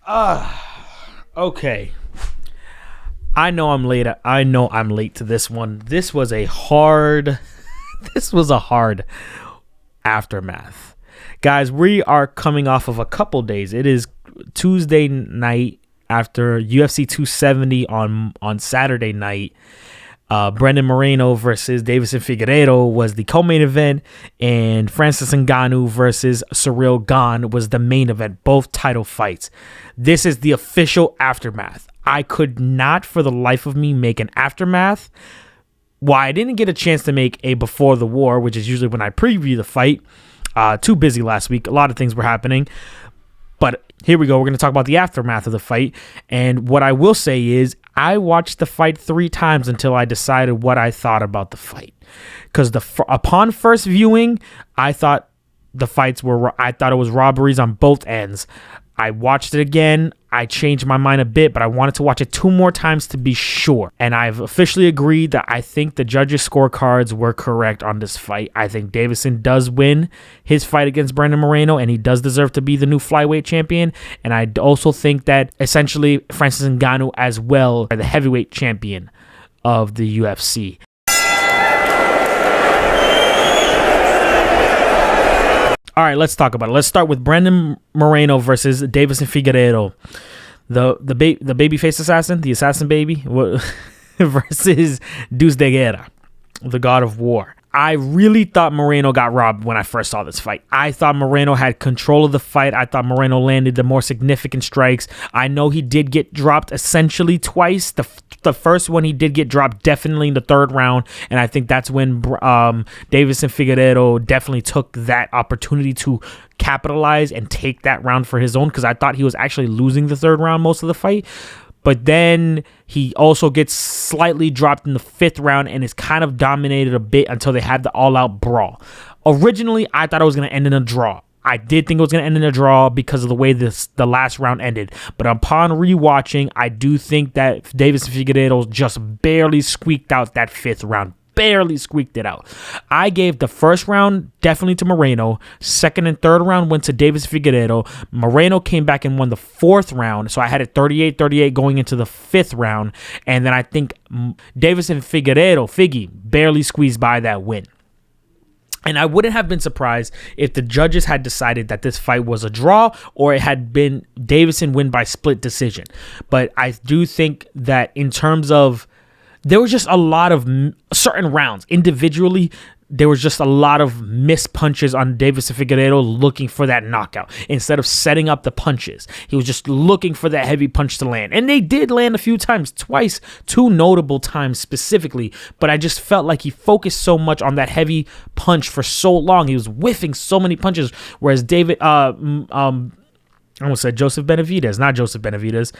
Okay. I know I'm late. I know I'm late to this one. This was a hard aftermath. Guys, we are coming off of a couple days. It is Tuesday night after UFC 270 on Saturday night. Brendan Moreno versus Deiveson Figueiredo was the co-main event, and Francis Ngannou versus Cyril Gane was the main event, both title fights. This is the official aftermath. I could not for the life of me make an aftermath. Why I didn't get a chance to make a before the war, which is usually when I preview the fight. Too busy last week. A lot of things were happening. But here we go. We're going to talk about the aftermath of the fight. And what I will say is I watched the fight 3 times until I decided what I thought about the fight. Because upon first viewing, I thought it was robberies on both ends. I watched it again. I changed my mind a bit, but I wanted to watch it 2 more times to be sure. And I've officially agreed that I think the judges' scorecards were correct on this fight. I think Deiveson does win his fight against Brendan Moreno, and he does deserve to be the new flyweight champion. And I also think that essentially Francis Ngannou as well are the heavyweight champion of the UFC. All right, let's talk about it. Let's start with Brendan Moreno versus Deiveson Figueiredo, the babyface assassin, the assassin baby, versus Deus de Guerra, the god of war. I really thought Moreno got robbed when I first saw this fight. I thought Moreno had control of the fight. I thought Moreno landed the more significant strikes. I know he did get dropped essentially twice. The first one he did get dropped definitely in the 3rd round, and I think that's when Deiveson Figueiredo definitely took that opportunity to capitalize and take that round for his own, because I thought he was actually losing the 3rd round most of the fight. But then he also gets slightly dropped in the 5th round and is kind of dominated a bit until they had the all-out brawl. Originally, I thought it was going to end in a draw. I did think it was going to end in a draw because of the way the last round ended. But upon rewatching, I do think that Deiveson Figueiredo just barely squeaked out that 5th round. Barely squeaked it out. I gave the first round definitely to Moreno. 2nd and 3rd round went to Deiveson Figueiredo. Moreno came back and won the 4th round. So I had it 38-38 going into the 5th round. And then I think Deiveson Figueiredo, Figgy, barely squeezed by that win. And I wouldn't have been surprised if the judges had decided that this fight was a draw or it had been Deiveson win by split decision. But I do think that in terms of, there was just a lot of certain rounds individually. There was just a lot of missed punches on Deiveson Figueiredo looking for that knockout. Instead of setting up the punches, he was just looking for that heavy punch to land. And they did land a few times, twice, 2 notable times specifically. But I just felt like he focused so much on that heavy punch for so long. He was whiffing so many punches, whereas I almost said Joseph Benavidez, not Joseph Benavidez.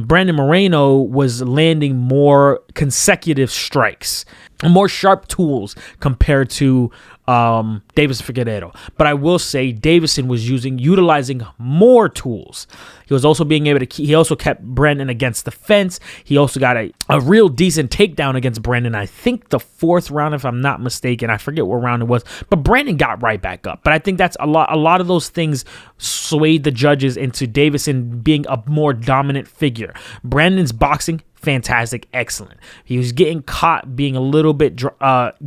Brandon Moreno was landing more consecutive strikes, more sharp tools compared to Deiveson Figueiredo. But I will say Deiveson was utilizing more tools. He was also being able to he also kept Brendan against the fence. He also got a real decent takedown against Brendan. I think the 4th round, if I'm not mistaken. I forget what round it was. But Brendan got right back up. But I think that's a lot of those things swayed the judges into Deiveson being a more dominant figure. Brendan's boxing, fantastic, excellent. He was getting caught being a little bit,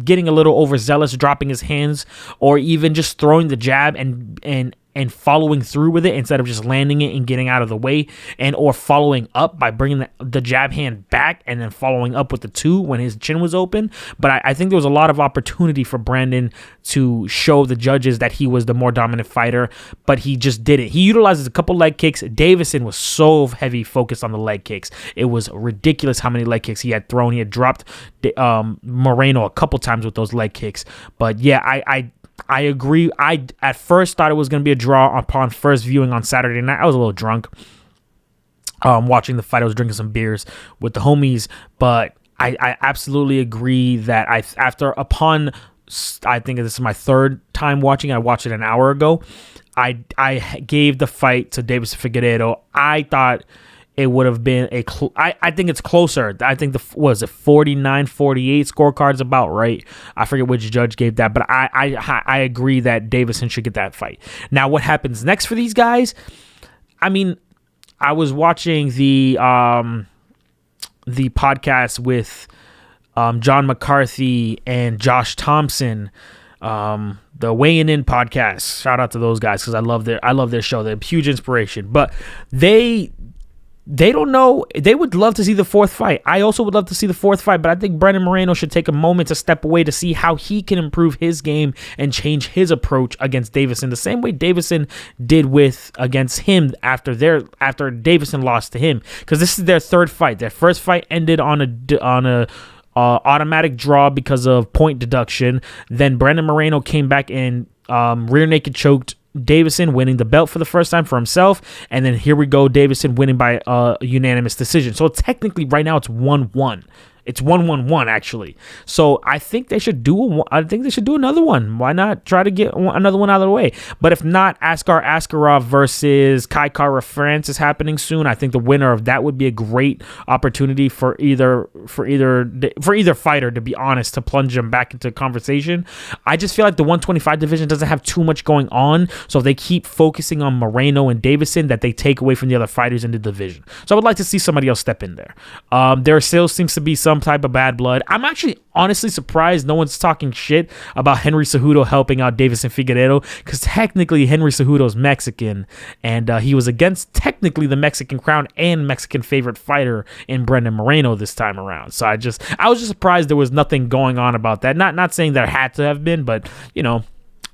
getting a little overzealous, dropping his hands, or even just throwing the jab and following through with it instead of just landing it and getting out of the way, and or following up by bringing the jab hand back and then following up with the 2 when his chin was open. But I think there was a lot of opportunity for Brandon to show the judges that he was the more dominant fighter, but he just didn't. He utilizes a couple leg kicks. Deiveson was so heavy focused on the leg kicks. It was ridiculous how many leg kicks he had thrown. He had dropped Moreno a couple times with those leg kicks. But yeah, I agree. I at first thought it was going to be a draw upon first viewing on Saturday night. I was a little drunk watching the fight. I was drinking some beers with the homies, but I absolutely agree that I think this is my 3rd time watching. I watched it an hour ago. I gave the fight to Deiveson Figueiredo. I thought it would have been I think it's closer. I think 49-48 scorecard's about right. I forget which judge gave that, but I agree that Deiveson should get that fight. Now, what happens next for these guys? I mean, I was watching the podcast with John McCarthy and Josh Thompson, the Weighing In podcast. Shout out to those guys because I love their show. They're a huge inspiration. But they don't know. They would love to see the fourth fight. I also would love to see the fourth fight, but I think Brandon Moreno should take a moment to step away to see how he can improve his game and change his approach against Deiveson, the same way Deiveson did against him after Deiveson lost to him, because this is their third fight. Their first fight ended on a automatic draw because of point deduction. Then Brandon Moreno came back and rear naked choked Deiveson, winning the belt for the first time for himself. And then here we go, Deiveson winning by unanimous decision. So technically right now it's 1-1. It's 1-1-1 actually. So I think they should do another one. Why not try to get another one out of the way? But if not, Askar Askarov versus Kai Kara France is happening soon. I think the winner of that would be a great opportunity for either fighter, to be honest, to plunge them back into conversation. I just feel like the 125 division doesn't have too much going on. So if they keep focusing on Moreno and Deiveson, that they take away from the other fighters in the division. So I would like to see somebody else step in there. There still seems to be some type of bad blood. I'm actually honestly surprised no one's talking shit about Henry Cejudo helping out Deiveson Figueiredo, because technically Henry Cejudo is Mexican, and he was against technically the Mexican crown and Mexican favorite fighter in Brandon Moreno this time around. So I was just surprised there was nothing going on about that. Not saying there had to have been, but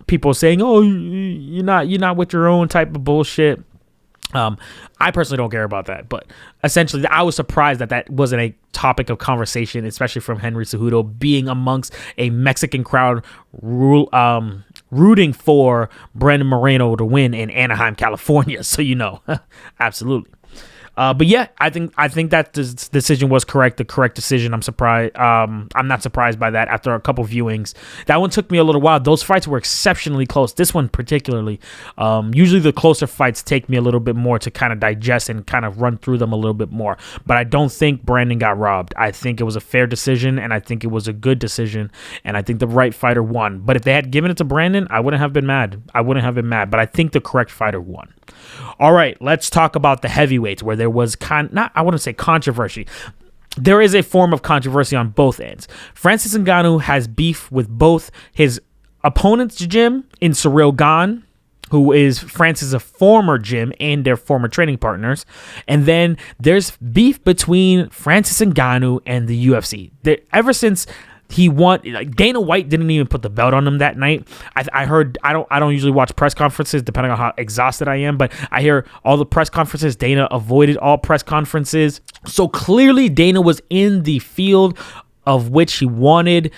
people saying, oh, you're not with your own type of bullshit. I personally don't care about that, but essentially I was surprised that wasn't a topic of conversation, especially from Henry Cejudo being amongst a Mexican crowd rooting for Brandon Moreno to win in Anaheim, California. So, absolutely. But yeah, I think that this decision was correct. The correct decision. I'm surprised. I'm not surprised by that after a couple viewings. That one took me a little while. Those fights were exceptionally close. This one particularly. Usually the closer fights take me a little bit more to kind of digest and kind of run through them a little bit more. But I don't think Brandon got robbed. I think it was a fair decision, and I think it was a good decision, and I think the right fighter won. But if they had given it to Brandon, I wouldn't have been mad. But I think the correct fighter won. All right, let's talk about the heavyweights, where there was I wouldn't say controversy. There is a form of controversy on both ends. Francis Ngannou has beef with both his opponent's gym in Cyril Gane, who is Francis' former gym and their former training partners. And then there's beef between Francis Ngannou and the UFC. Ever since he won, Dana White didn't even put the belt on him that night. I heard, I don't usually watch press conferences depending on how exhausted I am, but I hear all the press conferences, Dana avoided all press conferences. So clearly Dana was in the field of which he wanted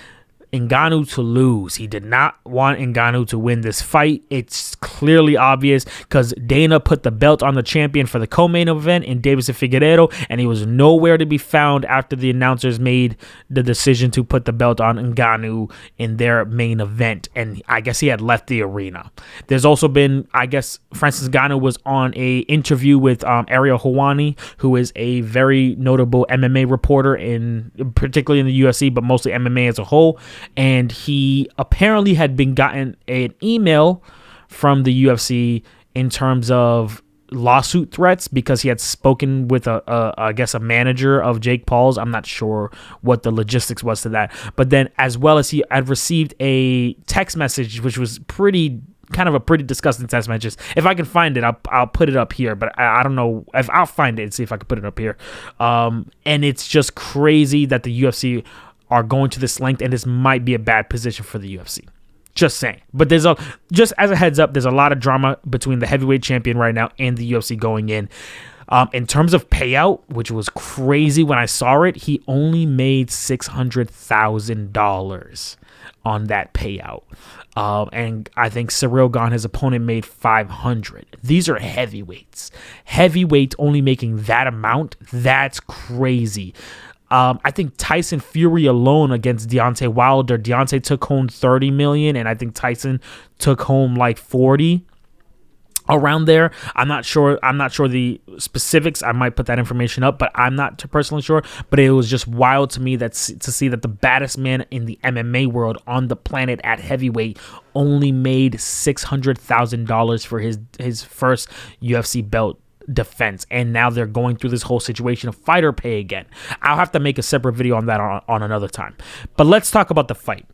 Ngannou to lose. He did not want Ngannou to win this fight. It's clearly obvious because Dana put the belt on the champion for the co-main event in Deiveson Figueiredo, and he was nowhere to be found after the announcers made the decision to put the belt on Ngannou in their main event, and I guess he had left the arena. There's also been, I guess, Francis Ngannou was on a interview with Ariel Helwani, who is a very notable MMA reporter, particularly in the UFC, but mostly MMA as a whole. And he apparently had been gotten an email from the UFC in terms of lawsuit threats because he had spoken with I guess a manager of Jake Paul's. I'm not sure what the logistics was to that. But then as well as he had received a text message, which was pretty disgusting text message. If I can find it, I'll put it up here, but I don't know if I'll find it and see if I can put it up here. And it's just crazy that the UFC are going to this length, and this might be a bad position for the UFC. Just saying. But just as a heads up, there's a lot of drama between the heavyweight champion right now and the UFC going in. In terms of payout, which was crazy when I saw it, he only made $600,000 on that payout. And I think Cyril Gane, his opponent, made $500,000. These are heavyweights. Heavyweights only making that amount. That's crazy. I think Tyson Fury alone against Deontay Wilder, Deontay took home $30 million, and I think Tyson took home like $40 around there. I'm not sure the specifics. I might put that information up, but I'm not personally sure. But it was just wild to me to see that the baddest man in the MMA world on the planet at heavyweight only made $600,000 for his first UFC belt defense, and now they're going through this whole situation of fighter pay again. I'll have to make a separate video on that on another time. But let's talk about the fight.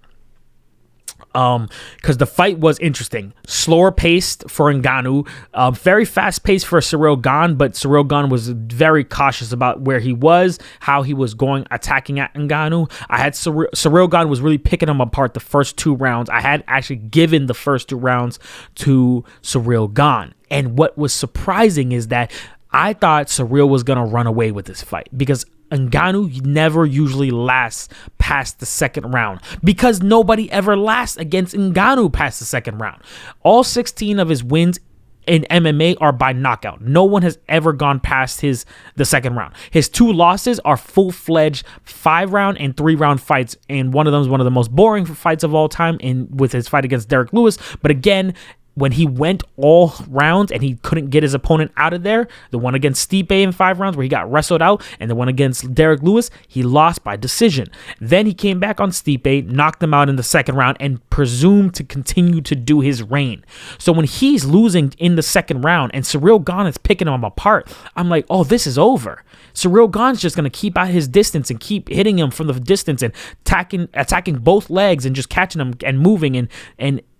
Because the fight was interesting. Slower paced for Ngannou, very fast paced for Ciryl Gane, but Ciryl Gane was very cautious about where he was, how he was going, attacking at Ngannou. I had Ciryl Gane was really picking him apart the first 2 rounds. I had actually given the first 2 rounds to Ciryl Gane. And what was surprising is that I thought Ciryl was going to run away with this fight, because Ngannou never usually lasts past the second round, because nobody ever lasts against Ngannou past the second round. All 16 of his wins in MMA are by knockout. No one has ever gone past the second round. His 2 losses are full-fledged 5-round and 3-round fights, and one of them is one of the most boring fights of all time with his fight against Derek Lewis. But again, when he went all rounds and he couldn't get his opponent out of there, the one against Stipe in 5 rounds where he got wrestled out, and the one against Derek Lewis, he lost by decision. Then he came back on Stipe, knocked him out in the second round, and presumed to continue to do his reign. So when he's losing in the second round and Ciryl Gane is picking him apart, I'm like, oh, this is over. Ciryl Gane's just going to keep at his distance and keep hitting him from the distance and attacking both legs and just catching him and moving.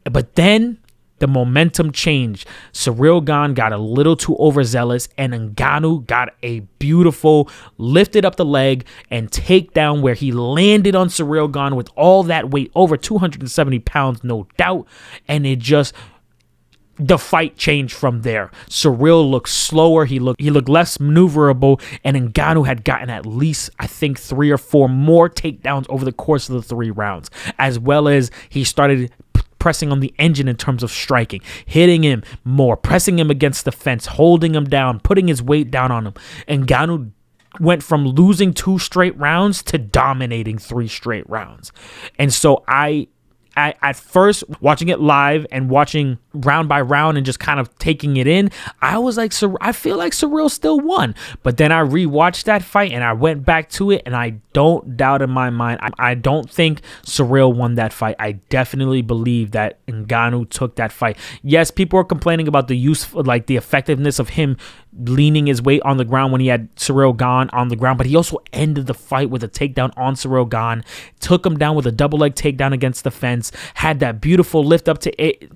But then the momentum changed. Ciryl Gane got a little too overzealous, and Ngannou got a beautiful lifted up the leg and takedown where he landed on Ciryl Gane with all that weight, over 270 pounds, no doubt. And the fight changed from there. Ciryl looked slower. He looked less maneuverable, and Ngannou had gotten at least, I think, 3 or 4 more takedowns over the course of the 3 rounds, as well as he started pressing on the engine in terms of striking, hitting him more, pressing him against the fence, holding him down, putting his weight down on him. And Ngannou went from losing 2 straight rounds to dominating 3 straight rounds. And so I at first, watching it live and watching round by round and just kind of taking it in, I was like, I feel like Ciryl still won. But then I rewatched that fight and I went back to it, and I don't doubt in my mind, I don't think Ciryl won that fight. I definitely believe that Ngannou took that fight. Yes, people are complaining about the effectiveness of him leaning his weight on the ground when he had Ciryl Gane on the ground, but he also ended the fight with a takedown on Ciryl Gane, took him down with a double leg takedown against the fence, had that beautiful lift up to it,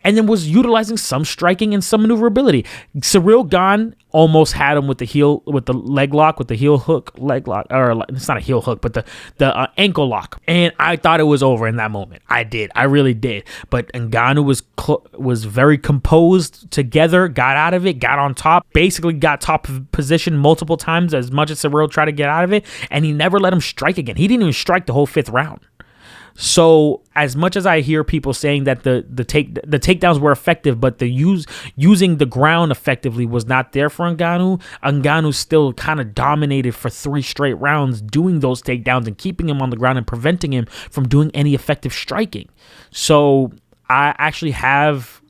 and then was utilizing some striking and some maneuverability. Ciryl Gane almost had him with the heel hook, or it's not a heel hook, but the ankle lock. And I thought it was over in that moment. I really did. But Ngannou was very composed together, got out of it, got on top, basically got top position multiple times as much as Ciryl tried to get out of it, and he never let him strike again. He didn't even strike the whole 5th round. So as much as I hear people saying that the takedowns were effective, but using the ground effectively was not there for Ngannou still kind of dominated for 3 straight rounds, doing those takedowns and keeping him on the ground and preventing him from doing any effective striking. So I actually have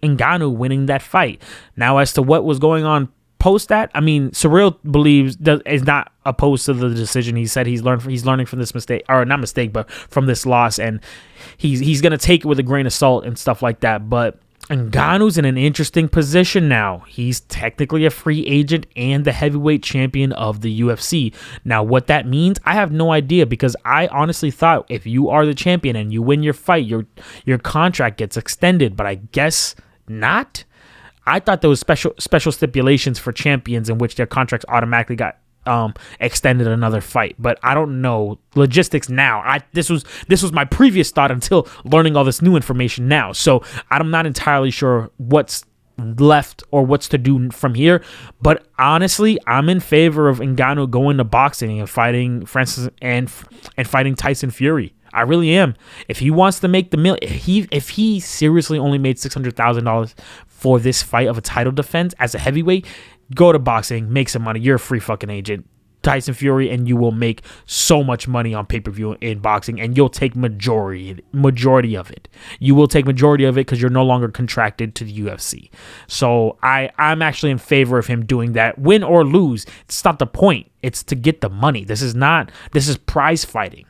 Ngannou winning that fight. Now, as to what was going on post that, I mean, Ciryl believes that is not opposed to the decision. He said he's learning from this mistake, or not mistake, but from this loss, and he's gonna take it with a grain of salt and stuff like that. But Ngannou's in an interesting position now. He's technically a free agent and the heavyweight champion of the UFC. Now, what that means, I have no idea, because I honestly thought if you are the champion and you win your fight, your contract gets extended, but I guess not. I thought there was special stipulations for champions in which their contracts automatically got extended another fight, but I don't know logistics now. This was my previous thought until learning all this new information now. So I'm not entirely sure what's left or what's to do from here. But honestly, I'm in favor of Ngannou going to boxing and fighting Francis and fighting Tyson Fury. I really am. If he wants to make the mill, if he seriously only made $600,000 for this fight of a title defense as a heavyweight, go to boxing, make some money. You're a free fucking agent, Tyson Fury, and you will make so much money on pay-per-view in boxing, and you'll take majority of it. You will take majority of it because you're no longer contracted to the UFC. So I'm actually in favor of him doing that. Win or lose, it's not the point. It's to get the money. This is prize fighting.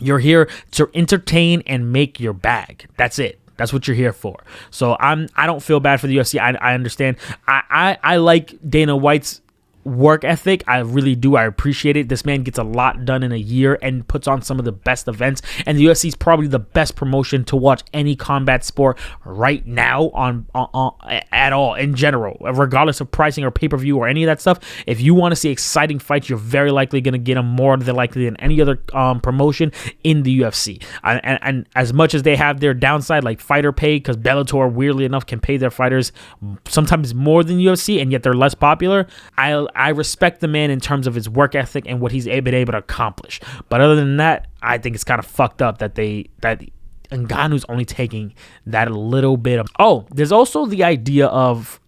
You're here to entertain and make your bag. That's it. That's what you're here for. So I don't feel bad for the UFC. I understand. I like Dana White's work ethic. I really do. I appreciate it. This man gets a lot done in a year and puts on some of the best events, and the UFC is probably the best promotion to watch any combat sport right now on at all in general, regardless of pricing or pay-per-view or any of that stuff. If you want to see exciting fights, you're very likely going to get them more than likely than any other promotion in the UFC. And as much as they have their downside, like fighter pay, because Bellator, weirdly enough, can pay their fighters sometimes more than UFC, and yet they're less popular. I respect the man in terms of his work ethic and what he's been able to accomplish. But other than that, I think it's kind of fucked up that Ngannou's only taking that little bit of... Oh, there's also the idea of...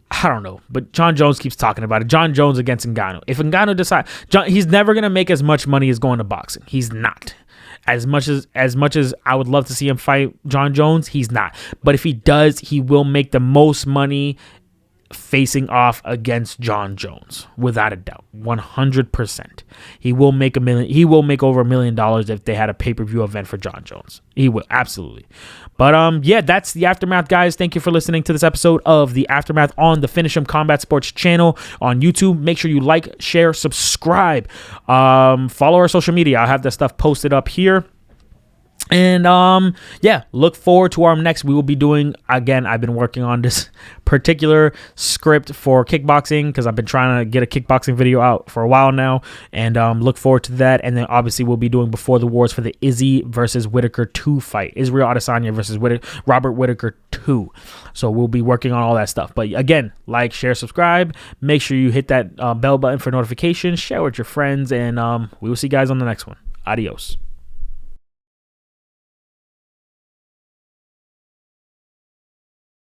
I don't know, but John Jones keeps talking about it. John Jones against Ngannou. If Ngannou decides... he's never going to make as much money as going to boxing. He's not. As much as I would love to see him fight John Jones, he's not. But if he does, he will make the most money facing off against John Jones, without a doubt, 100%. He will make $1 million. He will make over $1 million if they had a pay-per-view event for John Jones. He will, absolutely. But yeah, that's the Aftermath, guys. Thank you for listening to this episode of the Aftermath on the Finish 'Em Combat Sports channel on YouTube. Make sure you like, share, subscribe, follow our social media. I'll have that stuff posted up here. And yeah, look forward to our next. We will be doing, again, I've been working on this particular script for kickboxing because I've been trying to get a kickboxing video out for a while now, and look forward to that. And then obviously we'll be doing Before the Wars for the Izzy versus Whitaker 2 fight, Israel Adesanya versus Robert Whitaker 2. So we'll be working on all that stuff. But again, like, share, subscribe. Make sure you hit that bell button for notifications. Share with your friends, and we will see you guys on the next one. Adios.